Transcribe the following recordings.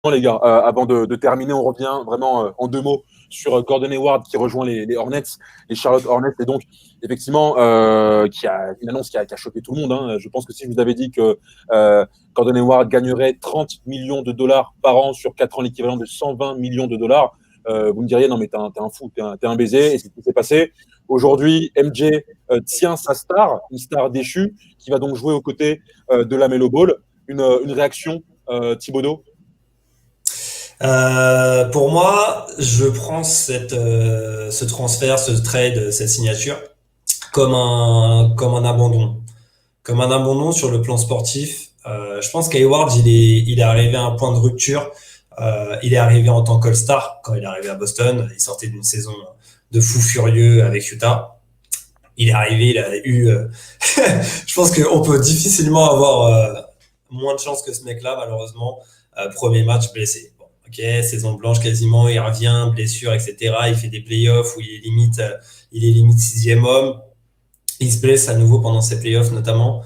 les gars, avant de terminer, on revient vraiment en 2 mots sur Gordon Hayward qui rejoint les Hornets, les Charlotte Hornets, et donc effectivement qui a une annonce qui a choqué tout le monde. Hein. Je pense que si je vous avais dit que Gordon Hayward gagnerait 30 millions de dollars par an sur 4 ans, l'équivalent de 120 millions de dollars, vous me diriez non mais t'es un fou, t'es un baiser. Et c'est ce qui s'est passé. Aujourd'hui, MJ tient sa star, une star déchue, qui va donc jouer aux côtés de la Melo Ball. Une réaction, Thibodeau? Pour moi, je prends ce transfert, ce trade, cette signature comme un abandon sur le plan sportif. Je pense qu'Hayward, il est arrivé à un point de rupture. Il est arrivé en tant qu'All-Star quand il est arrivé à Boston. Il sortait d'une saison de fou furieux avec Utah. Il est arrivé, il a eu. Je pense qu'on peut difficilement avoir moins de chance que ce mec-là, malheureusement. Premier match blessé. Bon, ok, saison blanche quasiment, il revient, blessure, etc. Il fait des playoffs où il est limite sixième homme. Il se blesse à nouveau pendant ces playoffs notamment.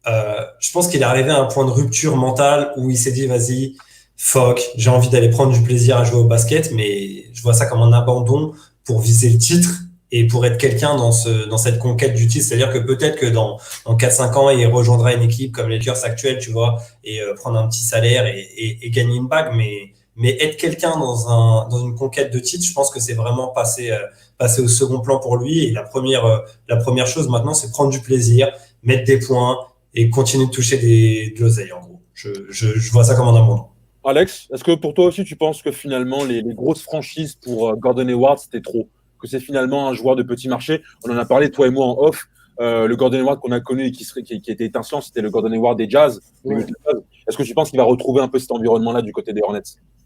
Je pense qu'il est arrivé à un point de rupture mentale où il s'est dit vas-y, fuck, j'ai envie d'aller prendre du plaisir à jouer au basket, mais je vois ça comme un abandon pour viser le titre et pour être quelqu'un dans cette conquête du titre. C'est-à-dire que peut-être que dans 4-5 ans, il rejoindra une équipe comme les Lakers actuels, tu vois, et prendre un petit salaire et gagner une bague, mais être quelqu'un dans une conquête de titre, je pense que c'est vraiment passé au second plan pour lui. Et la première chose maintenant, c'est prendre du plaisir, mettre des points, et continuer de toucher de l'oseille, en gros. Je vois ça comme un abandon. Alex, est-ce que pour toi aussi, tu penses que finalement, les grosses franchises pour Gordon Hayward, c'était trop? Que c'est finalement un joueur de petit marché? On en a parlé, toi et moi, en off. Le Gordon Hayward qu'on a connu et qui était étincelant, c'était le Gordon Hayward des Jazz, des Ouais. Utah Jazz. Est-ce que tu penses qu'il va retrouver un peu cet environnement-là du côté des Hornets?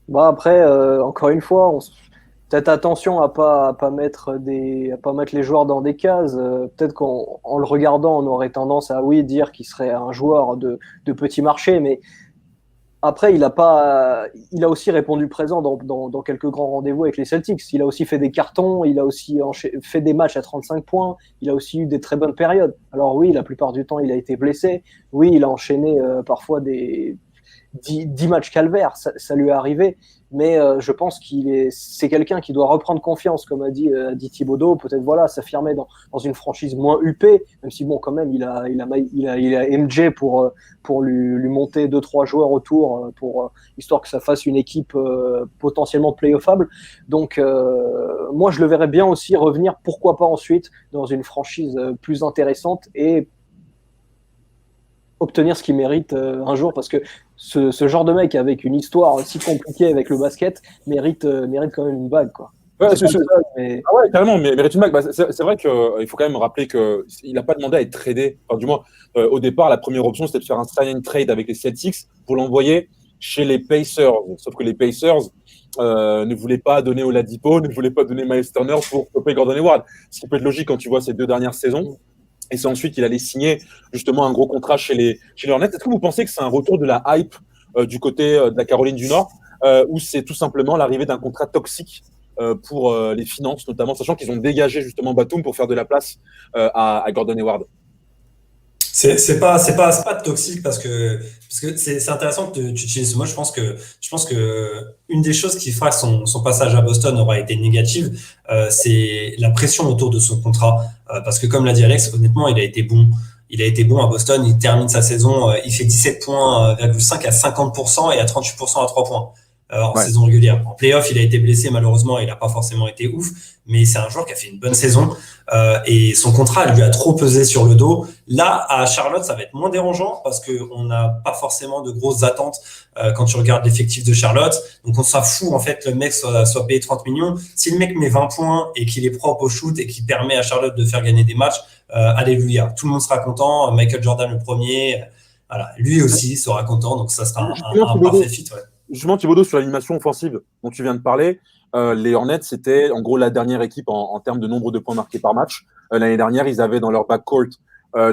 Bah après, encore une fois, peut-être attention à pas mettre les joueurs dans des cases. Peut-être qu'en le regardant, on aurait tendance à oui dire qu'il serait un joueur de petit marché, mais après, il a aussi répondu présent dans quelques grands rendez-vous avec les Celtics. Il a aussi fait des cartons, il a aussi fait des matchs à 35 points, il a aussi eu des très bonnes périodes. Alors oui, la plupart du temps, il a été blessé. Oui, il a enchaîné parfois des 10 matchs calvaires, ça lui est arrivé. Mais je pense c'est quelqu'un qui doit reprendre confiance, comme a dit Thibodeau, peut-être voilà, s'affirmer dans une franchise moins huppée, même si bon, quand même, il a MJ pour lui monter 2-3 joueurs autour, histoire que ça fasse une équipe potentiellement playoffable. Donc, moi, je le verrais bien aussi revenir, pourquoi pas ensuite, dans une franchise plus intéressante et obtenir ce qu'il mérite un jour, parce que ce genre de mec avec une histoire si compliquée avec le basket mérite quand même une bague, quoi. Ouais, C'est pas une bague, mais ah ouais, carrément, mais mérite une bague. Bah, c'est vrai qu'il faut quand même rappeler qu'il n'a pas demandé à être tradé. Enfin, du moins, au départ, la première option, c'était de faire un sign and trade avec les Celtics pour l'envoyer chez les Pacers. Sauf que les Pacers ne voulaient pas donner Oladipo, ne voulaient pas donner Miles Turner pour stopper Gordon Hayward. Ce qui peut être logique quand tu vois ces 2 dernières saisons. Et c'est ensuite qu'il allait signer justement un gros contrat chez les Hornets. Est-ce que vous pensez que c'est un retour de la hype du côté de la Caroline du Nord, ou c'est tout simplement l'arrivée d'un contrat toxique pour les finances, notamment, sachant qu'ils ont dégagé justement Batum pour faire de la place à Gordon Hayward? C'est pas toxique parce que c'est intéressant que tu utilises ce mot. Je pense que une des choses qui fera que son passage à Boston aura été négative, c'est la pression autour de son contrat. Parce que comme l'a dit Alex, honnêtement, il a été bon. Il a été bon à Boston. Il termine sa saison, il fait 17 points, 5 à 50% et à 38% à 3 points. En Ouais. saison régulière. En playoff, il a été blessé malheureusement, il n'a pas forcément été ouf, mais c'est un joueur qui a fait une bonne saison et son contrat lui a trop pesé sur le dos. Là, à Charlotte, ça va être moins dérangeant parce qu'on n'a pas forcément de grosses attentes quand tu regardes l'effectif de Charlotte. Donc on s'en fout en fait le mec soit payé 30 millions. Si le mec met 20 points et qu'il est propre au shoot et qu'il permet à Charlotte de faire gagner des matchs, alléluia, tout le monde sera content. Michael Jordan le premier, voilà, lui aussi sera content, donc ça sera Justement, un parfait fit. Ouais. Thibaudot, sur l'animation offensive dont tu viens de parler, les Hornets, c'était en gros la dernière équipe en termes de nombre de points marqués par match. L'année dernière, ils avaient dans leur backcourt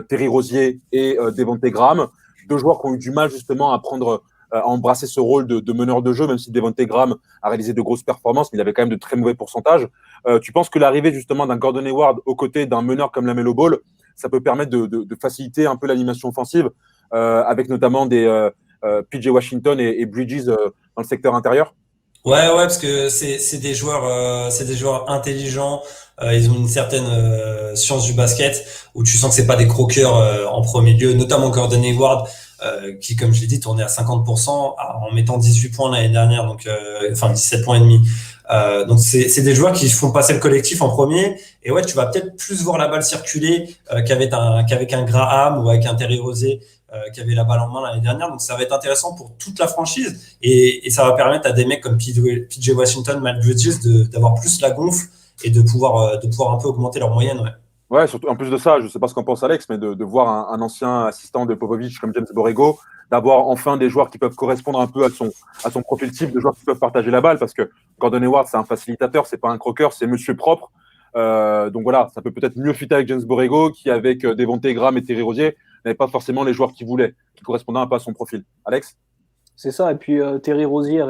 Terry Rozier et Devonte Graham, 2 joueurs qui ont eu du mal justement à embrasser ce rôle de meneur de jeu, même si Devonte Graham a réalisé de grosses performances, mais il avait quand même de très mauvais pourcentages. Tu penses que l'arrivée justement d'un Gordon Hayward aux côtés d'un meneur comme Lamelo Ball, ça peut permettre de faciliter un peu l'animation offensive, avec notamment PJ Washington et Bridges dans le secteur intérieur? Ouais, parce que c'est des joueurs intelligents. Ils ont une certaine science du basket où tu sens que c'est pas des croqueurs en premier lieu, notamment Gordon Hayward qui, comme je l'ai dit, tournait à 50% en mettant 18 points l'année dernière, donc 17 points et demi. Donc c'est des joueurs qui font passer le collectif en premier. Et ouais, tu vas peut-être plus voir la balle circuler qu'avec un Graham ou avec un Terry Rozier qui avait la balle en main l'année dernière. Donc ça va être intéressant pour toute la franchise et ça va permettre à des mecs comme PJ Washington, Matt Bridges d'avoir plus la gonfle et de pouvoir un peu augmenter leur moyenne. Ouais, surtout en plus de ça, je sais pas ce qu'en pense Alex, mais de voir un ancien assistant de Popovich comme James Borrego, d'avoir enfin des joueurs qui peuvent correspondre un peu à son profil type, de joueurs qui peuvent partager la balle, parce que Gordon Hayward, c'est un facilitateur, c'est pas un croqueur, c'est monsieur propre. Donc voilà, ça peut peut-être mieux fitter avec James Borrego qui, avec Devonte Graham et Terry Rozier, n'avait pas forcément les joueurs qu'il voulait, qui correspondaient un peu à son profil. Alex? C'est ça, et puis Terry Rozier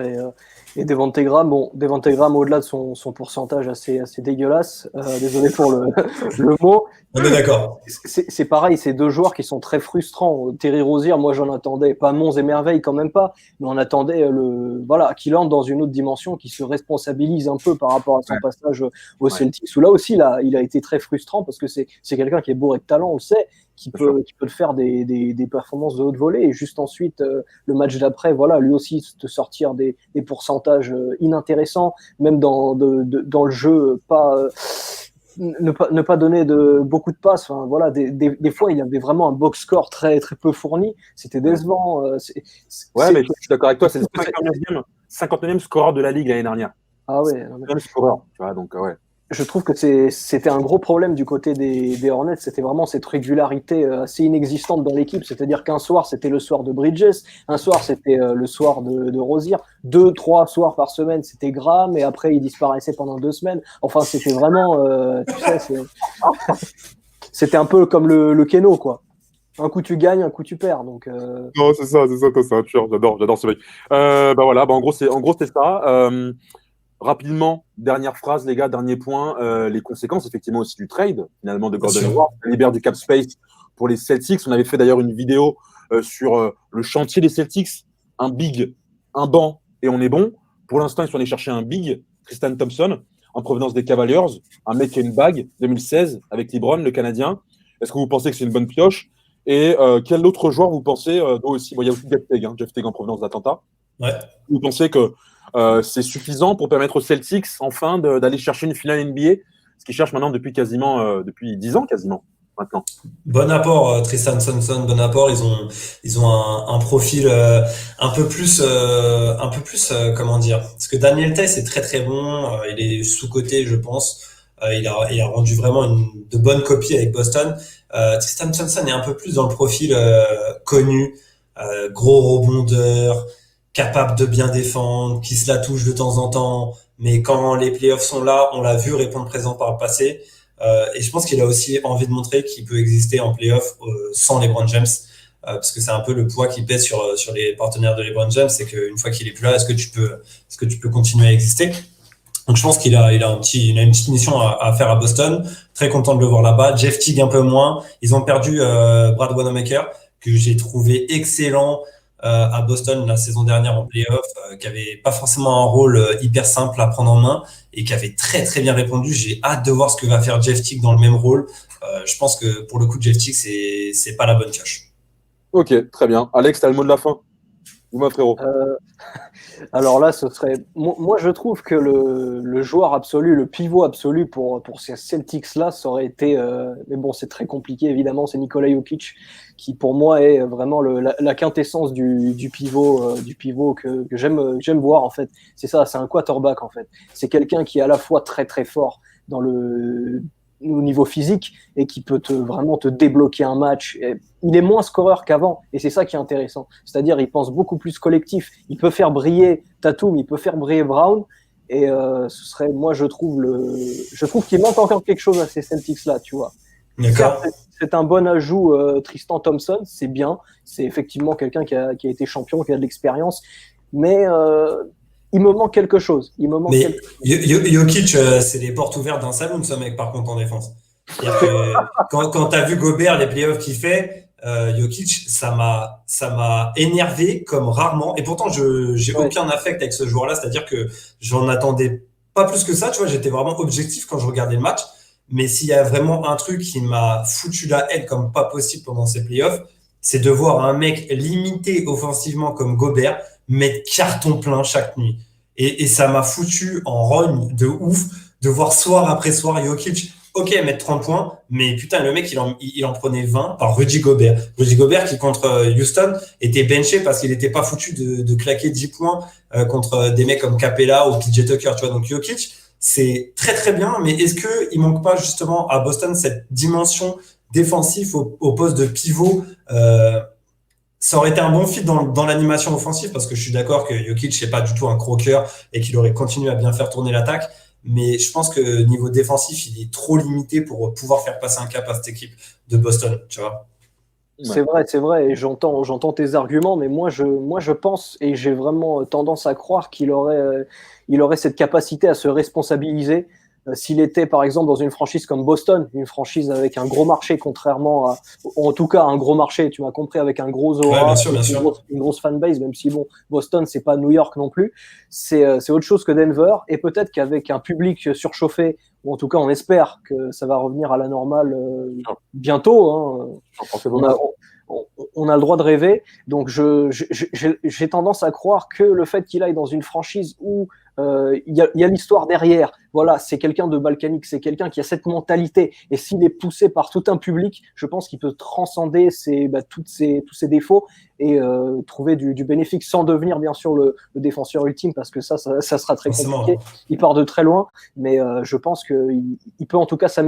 et Devonte Graham. Bon, Devonte Graham, au-delà de son pourcentage assez dégueulasse, désolé pour le mot. On est d'accord. C'est pareil, c'est deux joueurs qui sont très frustrants. Terry Rozier, moi j'en attendais pas monts et merveilles quand même pas, mais on attendait qu'il entre dans une autre dimension, qu'il se responsabilise un peu par rapport à son passage aux Celtics, où là aussi il a été très frustrant parce que c'est quelqu'un qui est bourré de talent, on le sait, qui peut faire des performances de haute volée, et juste ensuite le match d'après, voilà, lui aussi te sortir des pourcentages inintéressants, même dans le jeu, ne pas donner beaucoup de passes. Enfin, voilà, des fois il avait vraiment un box score très très peu fourni, c'était décevant. Mais je suis d'accord avec toi, c'est le 59e scoreur de la ligue l'année dernière. Ah ouais, même scoreur, tu vois, donc ouais. Je trouve que c'était un gros problème du côté des Hornets. C'était vraiment cette régularité assez inexistante dans l'équipe. C'est-à-dire qu'un soir, c'était le soir de Bridges, un soir, c'était le soir de Rozier, 2-3 soirs par semaine, c'était Graham, et après, il disparaissait pendant 2 semaines. Enfin, c'était vraiment, tu sais, c'était un peu comme le Keno, quoi. Un coup tu gagnes, un coup tu perds. Donc, Non, c'est ça, c'est un tueur. J'adore ce mec. Voilà, en gros, c'était ça. Rapidement, dernière phrase, les gars, dernier point. Les conséquences, effectivement, aussi du trade, finalement, de Gordon Hayward. Ça libère du cap space pour les Celtics. On avait fait d'ailleurs une vidéo sur le chantier des Celtics. Un big, un banc, et on est bon. Pour l'instant, ils sont allés chercher un big, Tristan Thompson, en provenance des Cavaliers. Un mec qui a une bague, 2016, avec LeBron, le Canadien. Est-ce que vous pensez que c'est une bonne pioche? Et quel autre joueur vous pensez aussi, il y a aussi Jeff Teague en provenance d'Atlanta. Ouais. Vous pensez que c'est suffisant pour permettre aux Celtics enfin d'aller chercher une finale NBA, ce qu'ils cherchent maintenant depuis 10 ans quasiment maintenant. Bon apport, Tristan Thompson, bon apport. Ils ont un profil un peu plus comment dire, parce que Daniel Theis est très très bon, il est sous-coté, je pense. Il a rendu vraiment de bonnes copies avec Boston. Tristan Thompson est un peu plus dans le profil connu, gros rebondeur, capable de bien défendre, qui se la touche de temps en temps, mais quand les playoffs sont là, on l'a vu répondre présent par le passé. Et je pense qu'il a aussi envie de montrer qu'il peut exister en playoff sans LeBron James, parce que c'est un peu le poids qui pèse sur les partenaires de LeBron James, c'est qu'une fois qu'il est plus là, est-ce que tu peux continuer à exister? Donc je pense qu'il a une petite mission à faire à Boston. Très content de le voir là-bas. Jeff Teague un peu moins. Ils ont perdu Brad Wanamaker, que j'ai trouvé excellent à Boston la saison dernière en playoff, qui avait pas forcément un rôle hyper simple à prendre en main et qui avait très très bien répondu. J'ai hâte de voir ce que va faire Jeff Teague dans le même rôle. Je pense que pour le coup, Jeff Teague, c'est pas la bonne pioche. Ok, très bien. Alex, t'as le mot de la fin? Dis-moi, frérot. Alors là, ce serait. Moi, je trouve que le joueur absolu, le pivot absolu pour ces Celtics-là, ça aurait été. Mais bon, c'est très compliqué, évidemment. C'est Nikola Jokic, qui pour moi est vraiment la quintessence du pivot que j'aime voir, en fait. C'est ça, c'est un quarterback, en fait. C'est quelqu'un qui est à la fois très, très fort au niveau physique et qui peut vraiment te débloquer un match. Il est moins scoreur qu'avant et c'est ça qui est intéressant. C'est-à-dire, il pense beaucoup plus collectif. Il peut faire briller Tatum, il peut faire briller Brown et ce serait, moi, je trouve qu'il manque encore quelque chose à ces Celtics-là, tu vois. D'accord. C'est un bon ajout, Tristan Thompson, c'est bien. C'est effectivement quelqu'un qui a été champion, qui a de l'expérience, mais il me manque quelque chose. Jokic, c'est les portes ouvertes d'un saloon, ce mec, par contre, en défense. Quand tu as vu Gobert, les playoffs qu'il fait, Jokic, ça m'a énervé comme rarement. Et pourtant, j'ai aucun affect avec ce joueur-là, c'est-à-dire que j'en attendais pas plus que ça. Tu vois, j'étais vraiment objectif quand je regardais le match. Mais s'il y a vraiment un truc qui m'a foutu la haine comme pas possible pendant ces playoffs, c'est de voir un mec limité offensivement comme Gobert mettre carton plein chaque nuit. Et ça m'a foutu en rogne de ouf de voir soir après soir Jokic, ok, mettre 30 points, mais putain, le mec, il en prenait 20 par Rudy Gobert. Rudy Gobert qui, contre Houston, était benché parce qu'il n'était pas foutu de claquer 10 points contre des mecs comme Capella ou PJ Tucker, tu vois. Donc Jokic, c'est très très bien, mais est-ce qu'il manque pas justement à Boston cette dimension défensive au poste de pivot ça aurait été un bon fit dans l'animation offensive parce que je suis d'accord que Jokic n'est pas du tout un croqueur et qu'il aurait continué à bien faire tourner l'attaque. Mais je pense que niveau défensif, il est trop limité pour pouvoir faire passer un cap à cette équipe de Boston, tu vois. C'est vrai, et j'entends tes arguments, mais moi je pense, et j'ai vraiment tendance à croire qu'il aurait cette capacité à se responsabiliser s'il était par exemple dans une franchise comme Boston, une franchise avec un gros marché, contrairement à, en tout cas un gros marché, tu m'as compris, avec un gros aura, bien sûr. Une grosse fanbase, même si bon, Boston c'est pas New York non plus, c'est autre chose que Denver, et peut-être qu'avec un public surchauffé, ou en tout cas on espère que ça va revenir à la normale bientôt, hein, on a le droit de rêver, donc j'ai tendance à croire que le fait qu'il aille dans une franchise où il y a l'histoire derrière, voilà, c'est quelqu'un de balkanique, c'est quelqu'un qui a cette mentalité, et s'il est poussé par tout un public, je pense qu'il peut transcender tous ses défauts et trouver du bénéfice sans devenir bien sûr le défenseur ultime, parce que ça sera très compliqué, il part de très loin, mais je pense qu'il peut en tout cas s'améliorer.